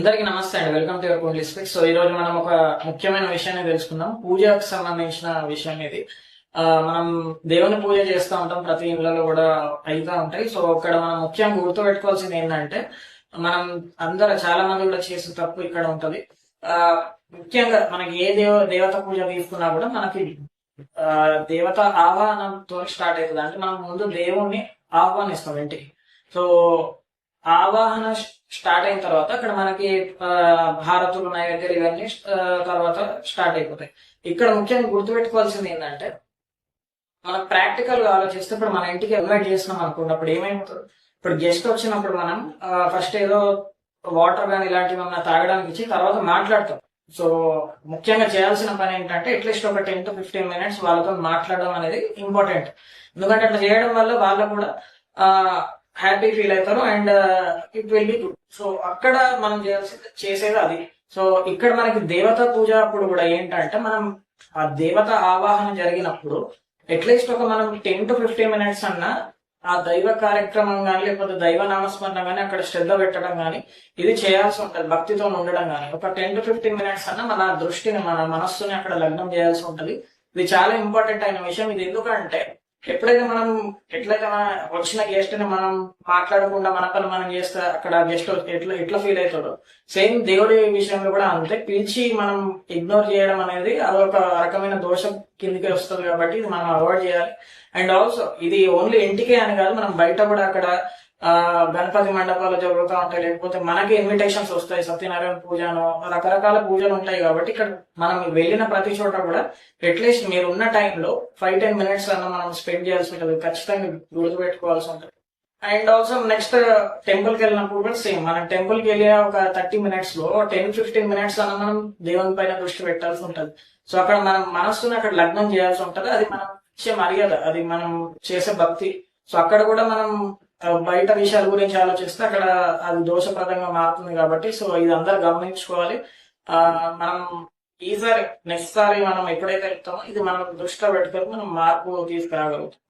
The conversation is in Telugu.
అందరికీ నమస్తే అండి. Welcome to your Kohli speak. So ఈ రోజు మనం ఒక ముఖ్యమైన విషయాన్ని తెలుసుకుందాం. పూజకు సంబంధించిన విషయం ఇది. మనం దేవుని పూజ చేస్తూ ఉంటాం, ప్రతి ఇళ్లలో కూడా అవుతూ ఉంటాయి. సో ఇక్కడ మనం ముఖ్యంగా గుర్తుపెట్టుకోవాల్సింది ఏంటంటే, మనం అందరూ చాలా మంది కూడా చేసే తప్పు ఇక్కడ ఉంటది. ఆ ముఖ్యంగా మనకి ఏ దేవత పూజ తీసుకున్నా కూడా మనకి దేవత ఆహ్వానంతో స్టార్ట్ అవుతుంది. అంటే మనం ముందు దేవుణ్ణి ఆహ్వానిస్తాం ఇంటికి. సో ఆవాహన స్టార్ట్ అయిన తర్వాత అక్కడ మనకి హారతులు, నైవేద్యాలు ఇవన్నీ తర్వాత స్టార్ట్ అయిపోతాయి. ఇక్కడ ముఖ్యంగా గుర్తుపెట్టుకోవాల్సింది ఏంటంటే, మనం ప్రాక్టికల్ గా ఆలోచిస్తే ఇప్పుడు మన ఇంటికి ఇన్వైట్ చేస్తున్నాం అనుకోండి, అప్పుడు ఏమైపోతుంది? ఇప్పుడు గెస్ట్ వచ్చినప్పుడు మనం ఫస్ట్ ఏదో వాటర్ కానీ ఇలాంటివి ఏమన్నా తాగడానికి ఇచ్చి తర్వాత మాట్లాడతాం. సో ముఖ్యంగా చేయాల్సిన పని ఏంటంటే, అట్లీస్ట్ ఒక 10 to 15 minutes వాళ్ళతో మాట్లాడడం అనేది ఇంపార్టెంట్. ఎందుకంటే అట్లా చేయడం వల్ల వాళ్ళు కూడా హ్యాపీ ఫీల్ అవుతారు and it will be good. So అక్కడ మనం చేసేది అది. సో ఇక్కడ మనకి దేవతా పూజ అప్పుడు కూడా ఏంటంటే, మనం ఆ దేవత ఆవాహన జరిగినప్పుడు అట్లీస్ట్ ఒక మనం 10 to 15 minutes అన్నా ఆ దైవ కార్యక్రమం కానీ లేకపోతే దైవ నామస్మరణ కానీ అక్కడ శ్రద్ధ పెట్టడం కానీ ఇది చేయాల్సి ఉంటుంది. భక్తితో ఉండడం కానీ ఒక 10 to 15 minutes అన్నా మన దృష్టిని, మన మనస్సుని అక్కడ లగ్నం చేయాల్సి ఉంటుంది. ఇది చాలా ఇంపార్టెంట్ అయిన విషయం. ఇది ఎందుకంటే, ఎప్పుడైతే మనం ఎట్లయితే వచ్చిన గెస్ట్ ని మనం మాట్లాడకుండా మన పని మనం చేస్తే అక్కడ గెస్ట్ ఎట్లా ఫీల్ అవుతాడో, సేమ్ దేవుడి విషయంలో కూడా అంతే. పిలిచి మనం ఇగ్నోర్ చేయడం అనేది అదొక రకమైన దోషం కిందికి వస్తుంది. కాబట్టి ఇది మనం అవాయిడ్ చేయాలి. అండ్ ఆల్సో ఇది ఓన్లీ ఇంటికే అని కాదు, మనం బయట కూడా అక్కడ గణపతి మండపాలు జరుగుతూ ఉంటాయి, లేకపోతే మనకి ఇన్విటేషన్స్ వస్తాయి, సత్యనారాయణ పూజను, రకరకాల పూజలు ఉంటాయి. కాబట్టి ఇక్కడ మనం వెళ్ళిన ప్రతి చోట కూడా అట్లీస్ట్ మీరు ఉన్న టైంలో 5-10 minutes అన్న మనం స్పెండ్ చేయాల్సి ఉంటుంది. ఖచ్చితంగా గుర్తుపెట్టుకోవాల్సి ఉంటుంది. అండ్ ఆల్సో నెక్స్ట్ టెంపుల్ కి వెళ్ళినప్పుడు కూడా సేమ్, మనం టెంపుల్ కి వెళ్ళిన ఒక 30 minutes లో 10-15 minutes అన్న మనం దేవుని పైన దృష్టి పెట్టాల్సి ఉంటుంది. సో అక్కడ మనం మనస్సుని అక్కడ లగ్నం చేయాల్సి ఉంటుంది. అది మనం ఇచ్చే మర్యాద, అది మనం చేసే భక్తి. సో అక్కడ కూడా మనం బయట విషయాల గురించి ఆలోచిస్తే అక్కడ అది దోషప్రదంగా మారుతుంది. కాబట్టి సో ఇది అందరు గమనించుకోవాలి. మనం ఈసారి నెక్స్ట్ సారి మనం ఎప్పుడైతే వెళ్తామో ఇది మనం దృష్టిలో పెట్టుకొని మనం మార్పు తీసుకురాగలుగుతాం.